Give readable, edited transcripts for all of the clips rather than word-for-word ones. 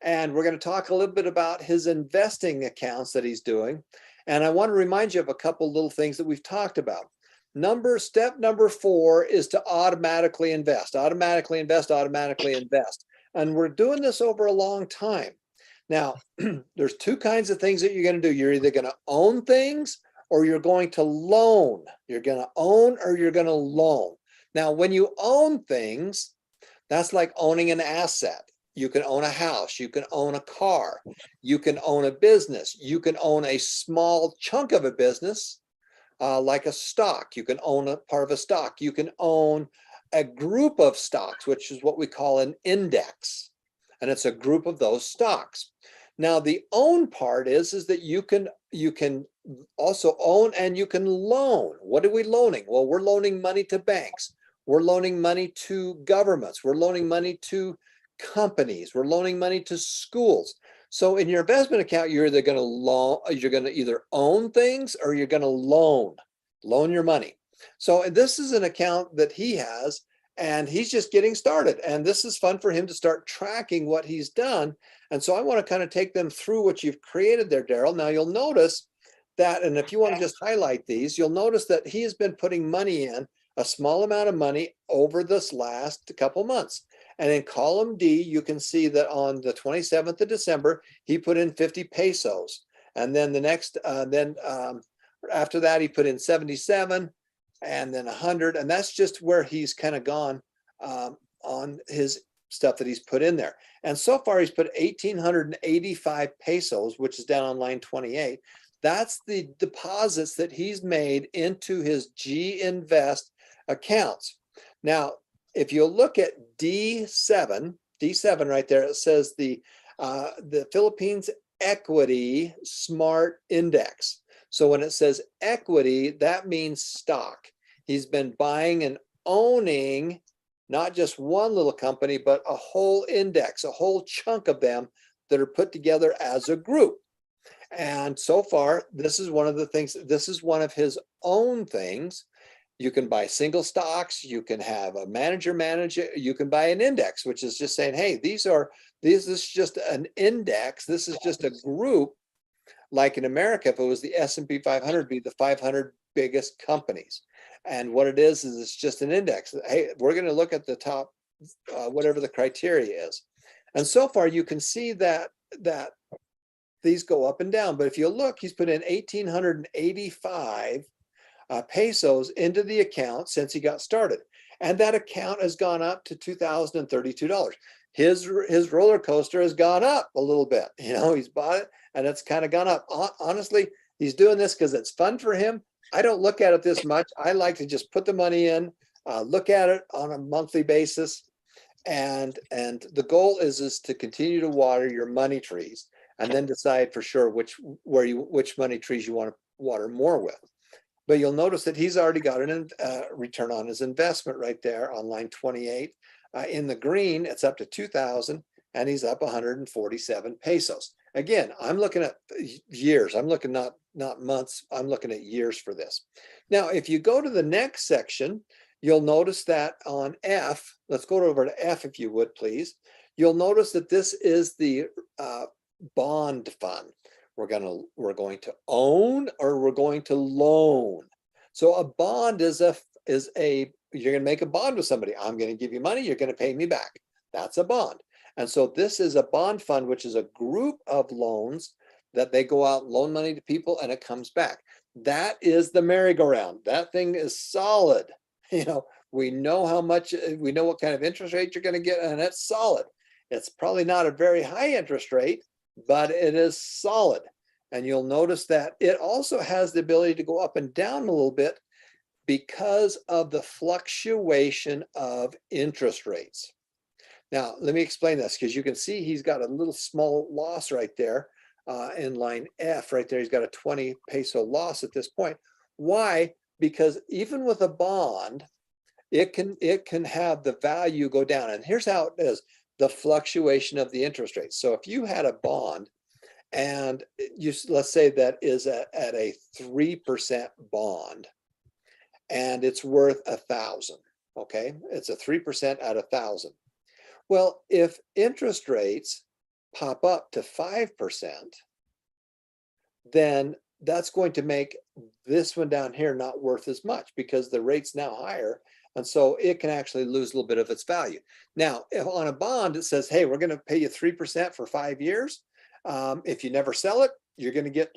And we're going to talk a little bit about his investing accounts that he's doing. And I want to remind you of a couple little things that we've talked about. Step number 4 is to automatically invest, automatically invest, automatically invest. And we're doing this over a long time. Now, there's two kinds of things that you're going to do. You're either going to own things or you're going to loan. You're going to own or you're going to loan. Now, when you own things, that's like owning an asset. You can own a house, you can own a car, you can own a business, you can own a small chunk of a business, like a stock. You can own a part of a stock. You can own a group of stocks, which is what we call an index. And it's a group of those stocks. Now, the own part is that you can also own and you can loan. What are we loaning? Well, we're loaning money to banks. We're loaning money to governments. We're loaning money to companies. We're loaning money to schools. So in your investment account, you're either going to either own things or you're going to loan your money. So this is an account that he has, and he's just getting started. And this is fun for him to start tracking what he's done. And so I want to kind of take them through what you've created there, Daryl. Now you'll notice that, and if you want to just highlight these, you'll notice that he has been putting money in, a small amount of money over this last couple months. And in column D, you can see that on the 27th of December, he put in 50 pesos. And then the next, after that, he put in 77 and then 100. And that's just where he's kind of gone on his stuff that he's put in there. And so far, he's put 1,885 pesos, which is down on line 28. That's the deposits that he's made into his G Invest accounts. Now, if you look at D7 right there, it says the Philippines Equity Smart Index. So when it says equity, that means stock. He's been buying and owning not just one little company, but a whole index, a whole chunk of them that are put together as a group. And so far, this is one of the things, this is one of his own things. You can buy single stocks, you can have a manager manage it, you can buy an index, which is just saying, hey, this is just an index, this is just a group. Like in America, if it was the S&P 500, be the 500 biggest companies. And what it is it's just an index. Hey, we're going to look at the top, whatever the criteria is. And so far, you can see that these go up and down. But if you look, he's put in 1,885 pesos into the account since he got started. And that account has gone up to $2,032. His roller coaster has gone up a little bit. He's bought it and it's kind of gone up. Honestly, he's doing this because it's fun for him. I don't look at it this much. I like to just put the money in, look at it on a monthly basis. And the goal is to continue to water your money trees and then decide for sure which money trees you want to water more with. But you'll notice that he's already got a return on his investment right there on line 28. In the green, it's up to 2,000 and he's up 147 pesos. Again, I'm looking at years. I'm looking not months. I'm looking at years for this. Now, if you go to the next section, you'll notice that on F, let's go over to F if you would, please. You'll notice that this is the bond fund. We're going to own or we're going to loan. So a bond is you're going to make a bond with somebody. I'm going to give you money. You're going to pay me back. That's a bond. And so this is a bond fund, which is a group of loans that they go out and loan money to people and it comes back. That is the merry-go-round. That thing is solid. We know what kind of interest rate you're going to get, and it's solid. It's probably not a very high interest rate, but it is solid. And you'll notice that it also has the ability to go up and down a little bit because of the fluctuation of interest rates. Now, let me explain this because you can see he's got a little small loss right there in line F right there. He's got a 20 peso loss at this point. Why? Because even with a bond, it can have the value go down. And here's how it is, the fluctuation of the interest rate. So if you had a bond and let's say that is at a 3% bond and it's worth 1,000, okay? It's a 3% at 1,000. Well, if interest rates pop up to 5%, then that's going to make this one down here not worth as much because the rate's now higher. And so it can actually lose a little bit of its value. Now, if on a bond, it says, hey, we're going to pay you 3% for 5 years. If you never sell it, you're going to get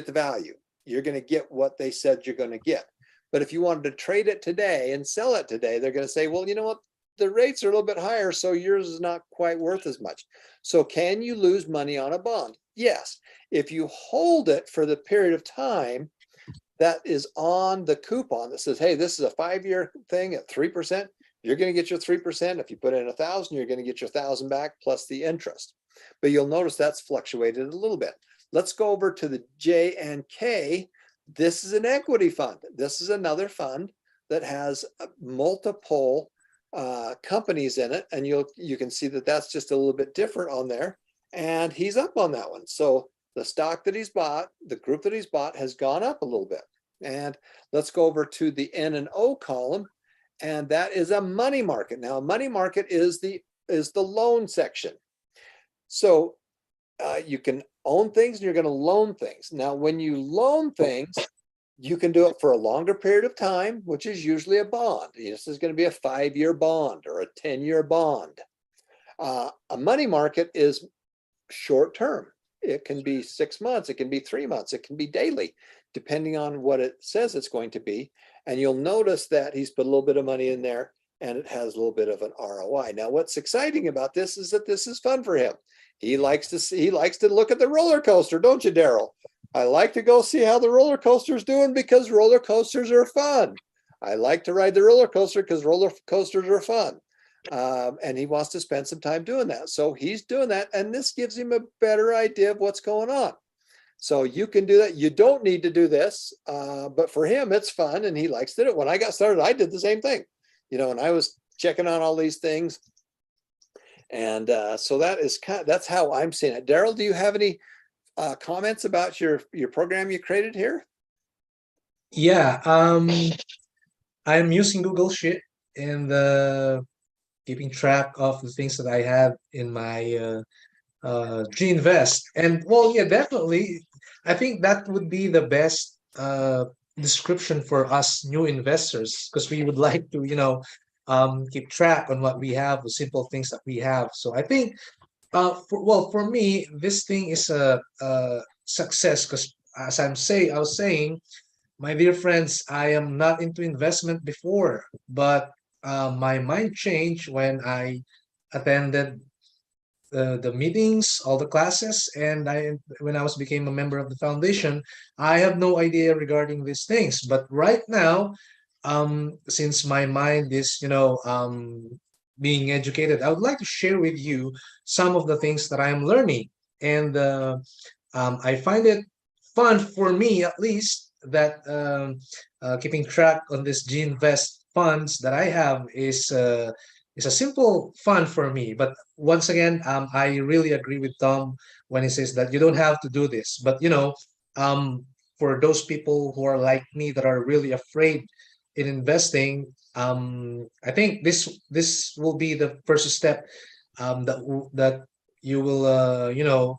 the value. You're going to get what they said you're going to get. But if you wanted to trade it today and sell it today, they're going to say, well, you know what? The rates are a little bit higher, so yours is not quite worth as much. So can you lose money on a bond? Yes. If you hold it for the period of time that is on the coupon that says, hey, this is a 5-year thing at 3%, you're going to get your 3%. If you put in 1,000, you're going to get your 1,000 back plus the interest. But you'll notice that's fluctuated a little bit. Let's go over to the J and K. This is an equity fund. This is another fund that has multiple companies in it, and you can see that that's just a little bit different on there. And he's up on that one. So the stock that he's bought, the group that he's bought, has gone up a little bit. And let's go over to the N and O column, and that is a money market. Now, a money market is the loan section. So you can own things and you're going to loan things. Now, when you loan things, you can do it for a longer period of time, which is usually a bond. This is going to be a 5-year bond or a 10-year bond. A money market is short term. It can be 6 months, it can be 3 months, it can be daily, depending on what it says it's going to be. And you'll notice that he's put a little bit of money in there and it has a little bit of an ROI. Now, what's exciting about this is that this is fun for him. He likes to look at the roller coaster, don't you, Daryl? I like to go see how the roller coaster's doing because roller coasters are fun. I like to ride the roller coaster because roller coasters are fun. And he wants to spend some time doing that. So he's doing that, and this gives him a better idea of what's going on. So you can do that. You don't need to do this, but for him, it's fun, and he likes to do it. When I got started, I did the same thing, and I was checking on all these things. And so that's how I'm seeing it. Daryl, do you have any comments about your program you created here? Yeah, I'm using Google Sheet and keeping track of the things that I have in my G-Invest. And well, yeah, definitely. I think that would be the best description for us new investors because we would like to, keep track on what we have, the simple things that we have. So I think, for me, this thing is a success because, as I was saying, my dear friends, I am not into investment before, but my mind changed when I attended the meetings, all the classes, and when I was became a member of the foundation, I have no idea regarding these things. But right now, since my mind is, being educated, I would like to share with you some of the things that I am learning, and I find it fun for me, at least, that keeping track on this G Invest funds that I have is a simple fun for me. But once again, I really agree with Tom when he says that you don't have to do this. But for those people who are like me that are really afraid in investing, I think this will be the first step that you will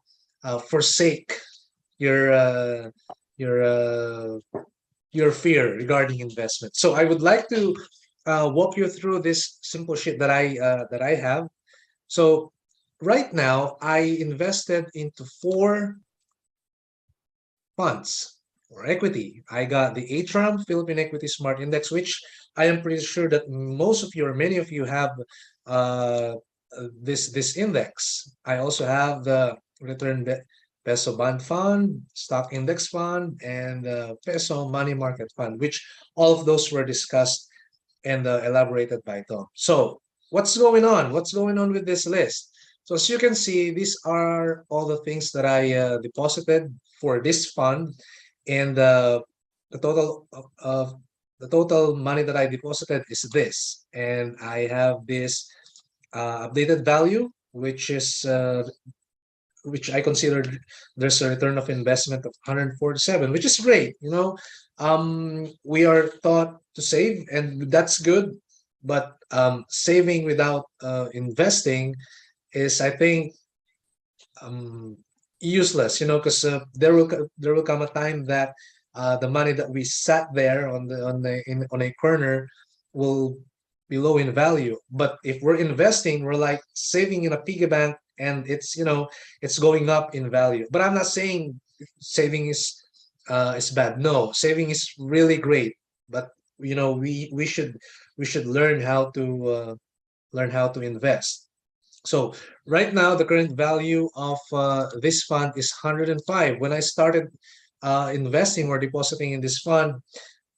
forsake your uh, your your fear regarding investment. So I would like to walk you through this simple shit that I have. So right now I invested into 4 funds or equity. I got the ATRAM Philippine Equity Smart Index, which I am pretty sure that most of you or many of you have uh, this index. I also have the peso bond fund, stock index fund, and peso money market fund, which all of those were discussed and elaborated by Tom. So what's going on? What's going on with this list? So as you can see, these are all the things that I deposited for this fund, and the total of the total money that I deposited is this, and I have this updated value, which I consider there's a return of investment of 147, which is great. We are taught to save, and that's good. But saving without investing is, I think, um, useless, because there will come a time that the money that we sat there on a corner will be low in value. But if we're investing, we're like saving in a piggy bank, and it's going up in value. But I'm not saying saving is bad. No, saving is really great. But we should learn how to invest. So right now, the current value of this fund is 105. When I started investing or depositing in this fund,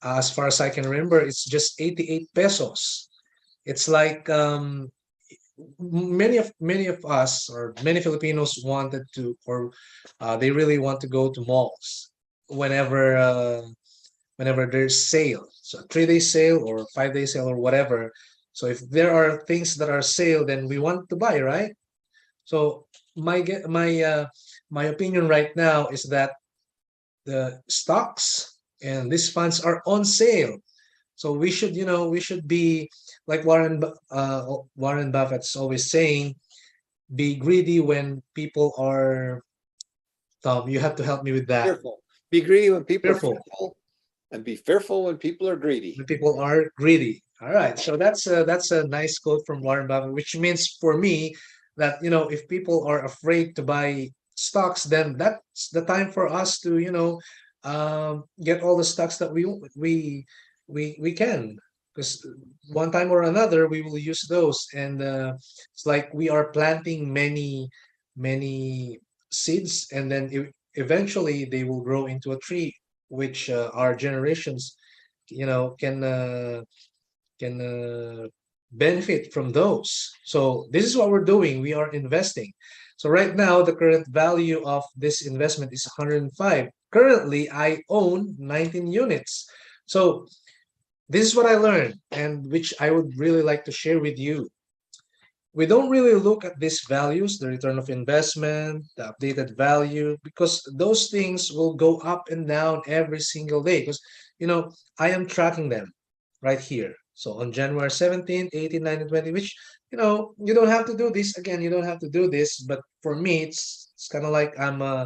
as far as I can remember, it's just 88 pesos. It's like many of us or many Filipinos wanted to, or they really want to go to malls whenever whenever there's sale. So 3 day sale or 5 day sale or whatever. So if there are things that are sale, then we want to buy, right? So my opinion right now is that the stocks and these funds are on sale. So we should be like Warren Buffett's always saying, be greedy when people are. Tom, you have to help me with that. Fearful. Be greedy when people are Fearful fearful, and be fearful when people are greedy. when people are greedy. All right, so that's a nice quote from Warren Buffett, which means for me that if people are afraid to buy stocks, then that's the time for us to get all the stocks that we can, because one time or another we will use those, and it's like we are planting many seeds, and then eventually they will grow into a tree, which our generations can benefit from those. So this is what we're doing. We are investing. So right now, the current value of this investment is 105. Currently, I own 19 units. So this is what I learned, and which I would really like to share with you. We don't really look at these values, the return of investment, the updated value, because those things will go up and down every single day. Because, I am tracking them right here. So on January 17th, 18, 19, 20, which, you don't have to do this. Again, you don't have to do this. But for me, it's kind of like I'm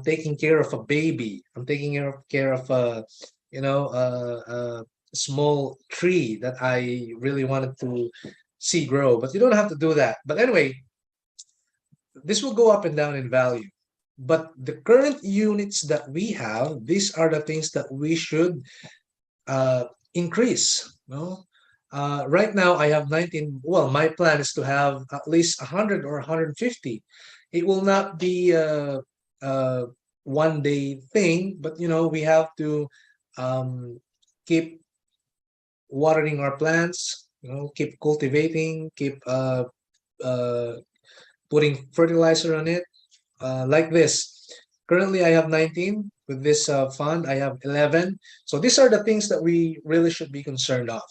taking care of a baby. I'm taking care of a small tree that I really wanted to see grow, but you don't have to do that. But anyway, this will go up and down in value. But the current units that we have, these are the things that we should uh, increase. No, right now I have 19. Well, my plan is to have at least 100 or 150. It will not be a one day thing, but we have to keep watering our plants, keep cultivating, keep uh, putting fertilizer on it, like this. Currently, I have 19. With this fund, I have 11. So these are the things that we really should be concerned of,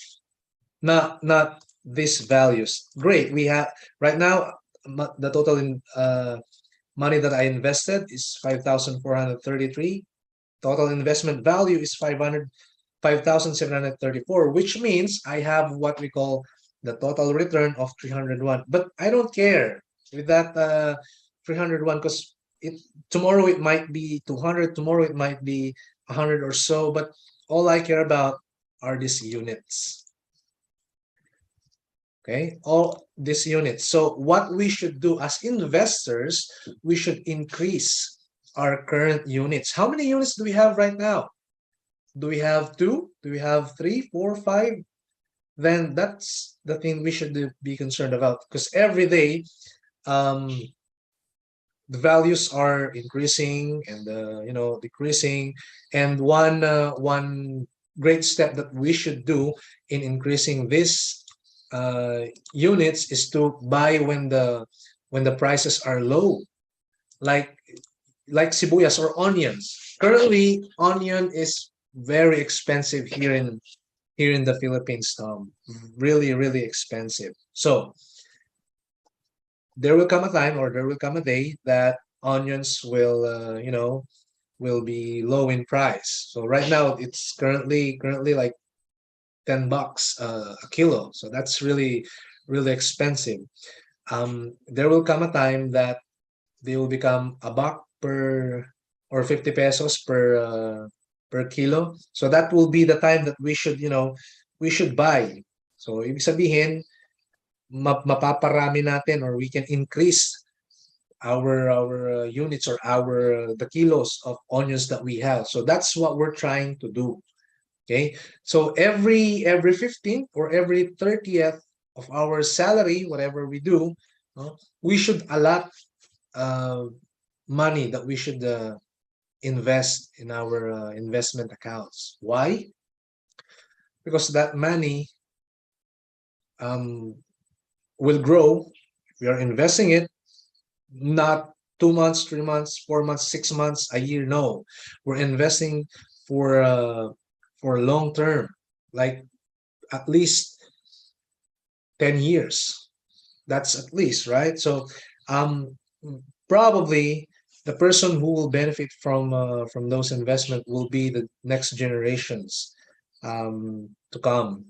not these values. Great, we have right now the total in money that I invested is 5,433. Total investment value is 5,734, which means I have what we call the total return of 301. But I don't care with that 301, because tomorrow it might be 200, tomorrow it might be 100 or so, but all I care about are these units. Okay, all these units. So what we should do as investors, we should increase our current units. How many units do we have right now? Do we have two? Do we have three, four, five? Then that's the thing we should be concerned about, because every day um, the values are increasing and decreasing. And one great step that we should do in increasing this units is to buy when the prices are low, like sibuyas or onions. Currently, onion is very expensive here in the Philippines, Tom. Really, really expensive. So there will come a time, or there will come a day that onions will be low in price. So right now it's currently like $10 a kilo. So that's really, really expensive. There will come a time that they will become a buck per or 50 pesos per kilo. So that will be the time that we should buy. So ibig sabihin, mapaparami natin or we can increase our units or our the kilos of onions that we have. So that's what we're trying to do. Okay, so every 15th or every 30th of our salary, whatever we do, we should allot uh, money that we should invest in our investment accounts. Why? Because that money um, will grow. We are investing it, not 2 months, 3 months, 4 months, 6 months, a year. No, we're investing for long term, like at least 10 years. That's at least, right? So um, probably the person who will benefit from those investment will be the next generations to come.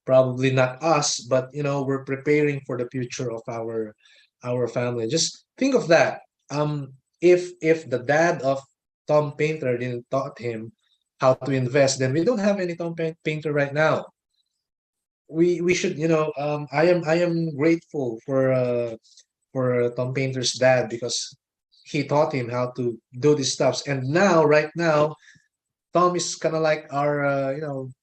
Probably not us, but we're preparing for the future of our family. Just think of that. If the dad of Tom Painter didn't taught him how to invest, then we don't have any Painter right now. We should, I am grateful for Tom Painter's dad because he taught him how to do these stuffs. And now, right now, Tom is kind of like our,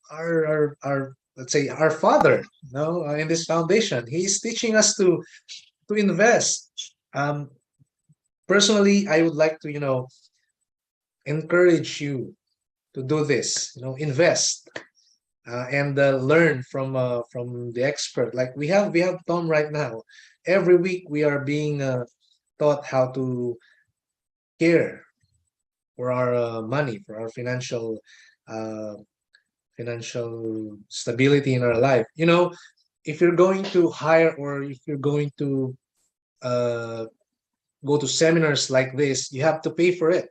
our let's say our father, in this foundation. He's teaching us to invest. Um, Personally, I would like to, encourage you to do this. Invest and learn from the expert. Like we have Tom right now. Every week we are being taught how to care for our money, for our uh, financial stability in our life. If you're going to hire or if you're going to uh, go to seminars like this, you have to pay for it.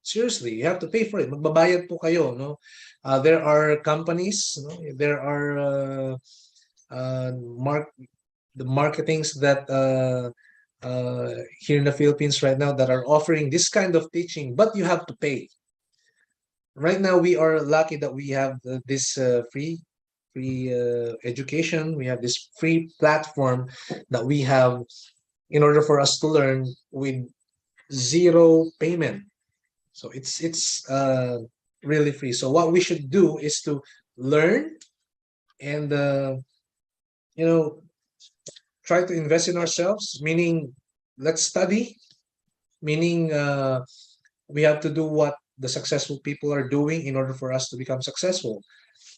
Seriously, you have to pay for it. Magbabayad po kayo, no? There are companies, no? There are mark the marketings that here in the Philippines right now that are offering this kind of teaching, but you have to pay. Right now, we are lucky that we have this free education. We have this free platform that we have in order for us to learn with zero payment. So it's really free. So what we should do is to learn and you know try to invest in ourselves. Meaning, let's study. Meaning, we have to do what the successful people are doing in order for us to become successful.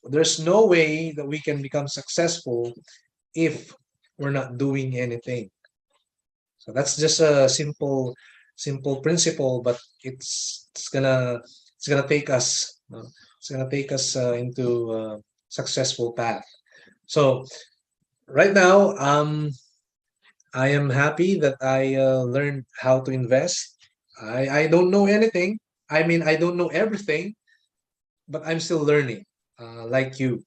There's no way that we can become successful if we're not doing anything. So that's just a simple principle, but it's gonna take us it's gonna take us into a successful path. So right now, I am happy that I learned how to invest. I don't know anything. I mean, I don't know everything, but I'm still learning, like you.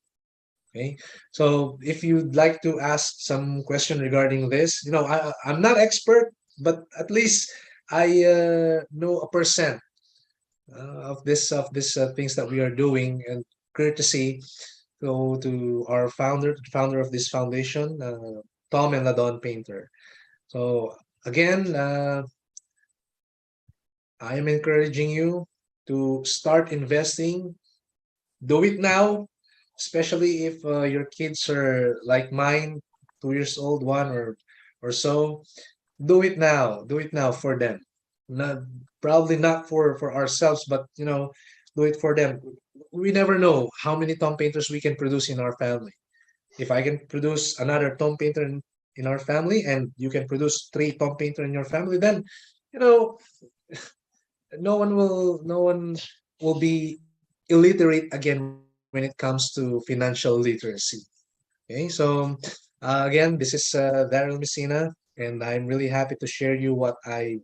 Okay. So if you'd like to ask some question regarding this, I'm not expert, but at least I know a percent of this things that we are doing, and courtesy to our founder of this foundation, Tom and Ladon Painter. So again, I am encouraging you to start investing. Do it now, especially if your kids are like mine, 2 years old, one or so. Do it now. Do it now for them. Not probably not for ourselves, but do it for them. We never know how many Tom Painters we can produce in our family. If I can produce another Tom Painter in our family, and you can produce three Tom Painter in your family, then you know no one will be illiterate again when it comes to financial literacy. Okay, so again, this is Daryl Messina, and I'm really happy to share you what I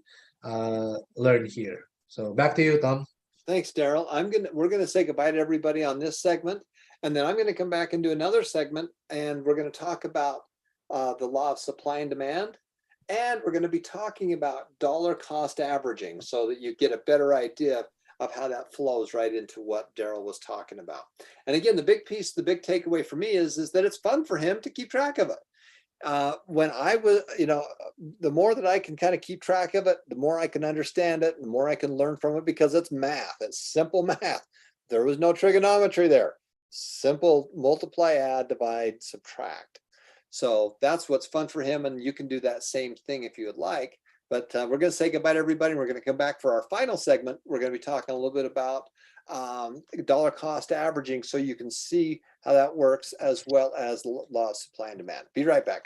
learned here. So back to you, Tom. Thanks, Daryl. We're gonna say goodbye to everybody on this segment, and then I'm gonna come back and do another segment, and we're gonna talk about the law of supply and demand, And we're going to be talking about dollar cost averaging so that you get a better idea of how that flows right into what Daryl was talking about. And again, the big piece, the big takeaway for me is that it's fun for him to keep track of it. When I was, the more that I can kind of keep track of it, the more I can understand it, the more I can learn from it, because it's math. It's simple math. There was no trigonometry there. Simple multiply, add, divide, subtract. So that's what's fun for him. And you can do that same thing if you would like. But we're going to say goodbye to everybody. We're going to come back for our final segment. We're going to be talking a little bit about dollar cost averaging so you can see how that works, as well as law of supply and demand. Be right back.